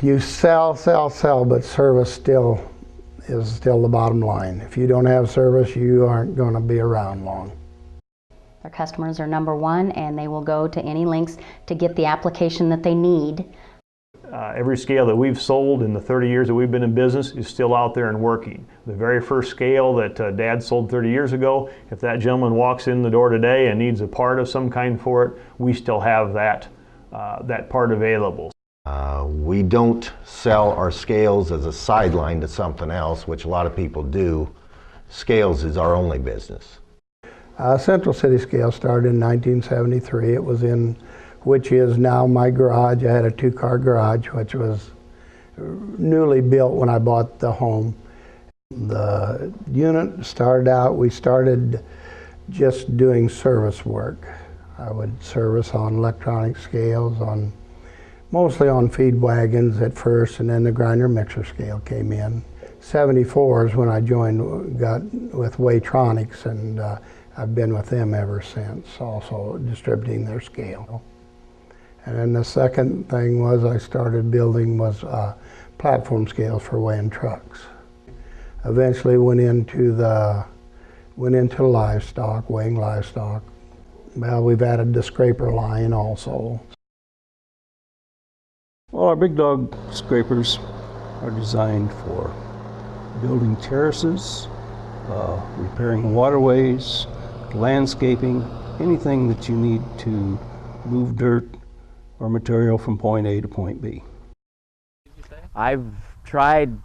You sell, but service is still the bottom line. If you don't have service, you aren't going to be around long. Their customers are number one, and they will go to any lengths to get the application that they need. Every scale that we've sold in the 30 years that we've been in business is still out there and working. The very first scale that Dad sold 30 years ago, if that gentleman walks in the door today and needs a part of some kind for it, we still have that part available. We don't sell our scales as a sideline to something else, which a lot of people do. Scales is our only business. CentralCityScale started in 1973. It was in, which is now my garage. I had a two-car garage, which was newly built when I bought the home. The unit started out, we started just doing service work. I would service on electronic scales, mostly on feed wagons at first, and then the grinder mixer scale came in. 74 is when I got with Waytronics, and I've been with them ever since, also distributing their scale. And then the second thing was I started building platform scales for weighing trucks. Eventually went into livestock, weighing livestock. Well, we've added the scraper line also. Well, our big dog scrapers are designed for building terraces, repairing waterways, landscaping, anything that you need to move dirt or material from point A to point B. I've tried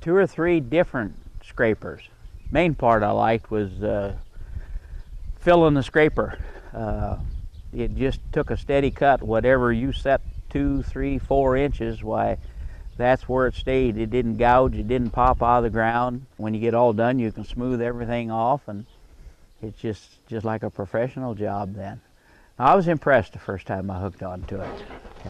2 or 3 different scrapers. Main part I liked was filling the scraper. It just took a steady cut. Whatever you set 2, 3, 4 inches, why, that's where it stayed. It didn't gouge, it didn't pop out of the ground. When you get all done, you can smooth everything off, and it's just like a professional job then. I was impressed the first time I hooked onto it.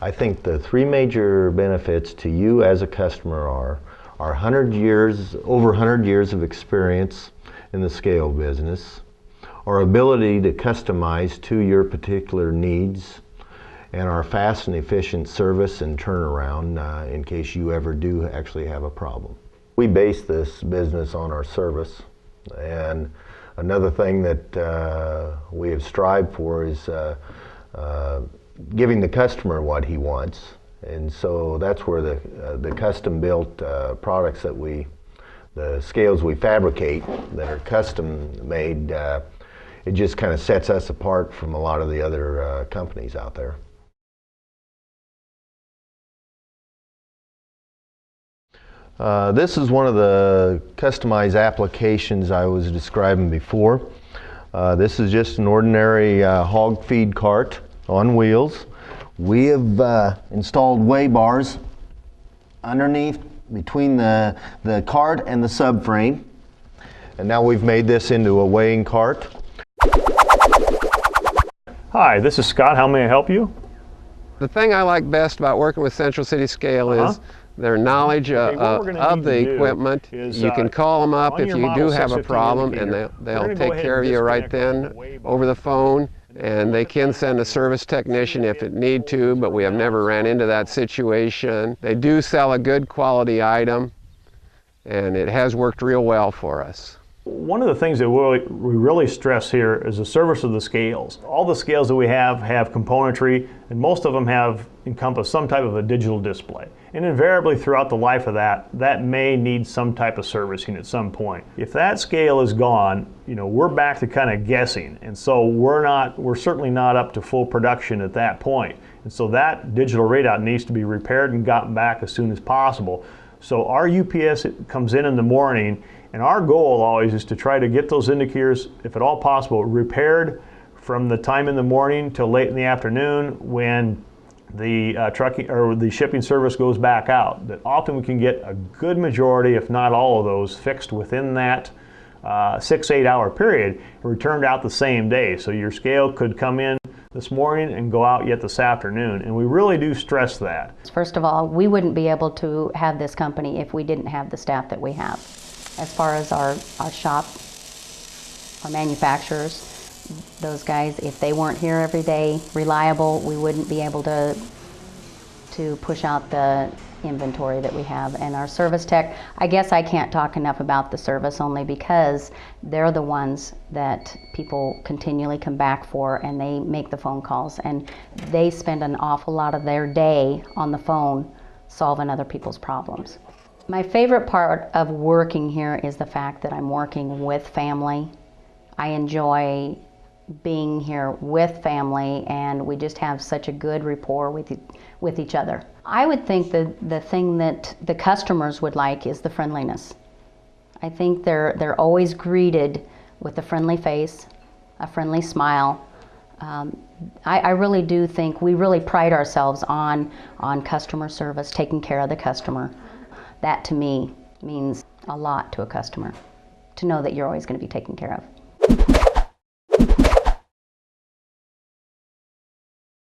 I think the 3 major benefits to you as a customer are over 100 years of experience in the scale business, our ability to customize to your particular needs, and our fast and efficient service and turnaround in case you ever do actually have a problem. We base this business on our service, and another thing that we have strived for is giving the customer what he wants, and so that's where the custom-built products that the scales we fabricate that are custom-made, it just kind of sets us apart from a lot of the other companies out there. This is one of the customized applications I was describing before. This is just an ordinary hog feed cart on wheels. We have installed weigh bars underneath between the cart and the subframe, and now we've made this into a weighing cart. Hi, this is Scott. How may I help you? The thing I like best about working with CentralCityScale is their knowledge of the equipment. You can call them up if you do have a problem, and they'll take care of you right then over the phone, and they can send a service technician if it need to, but we have never ran into that situation. They do sell a good quality item, and it has worked real well for us. One of the things that we really stress here is the service of the scales. All the scales that we have componentry, and most of them encompass some type of a digital display. And invariably throughout the life of that may need some type of servicing at some point. If that scale is gone, we're back to kind of guessing, and so we're certainly not up to full production at that point. And so that digital readout needs to be repaired and gotten back as soon as possible. So our UPS comes in the morning, and our goal always is to try to get those indicators, if at all possible, repaired from the time in the morning till late in the afternoon when the trucking or the shipping service goes back out. That often we can get a good majority, if not all of those, fixed within that 6-8 hour period and returned out the same day. So your scale could come in this morning and go out yet this afternoon, and we really do stress that. First of all, we wouldn't be able to have this company if we didn't have the staff that we have. As far as our shop, our manufacturers, those guys, if they weren't here every day, reliable, we wouldn't be able to to push out the inventory that we have. And our service tech, I guess I can't talk enough about the service only because they're the ones that people continually come back for, and they make the phone calls, and they spend an awful lot of their day on the phone solving other people's problems. My favorite part of working here is the fact that I'm working with family. I enjoy being here with family, and we just have such a good rapport with each other. I would think that the thing that the customers would like is the friendliness. I think they're always greeted with a friendly face, a friendly smile. I really do think we really pride ourselves on customer service, taking care of the customer. That to me means a lot to a customer, to know that you're always going to be taken care of.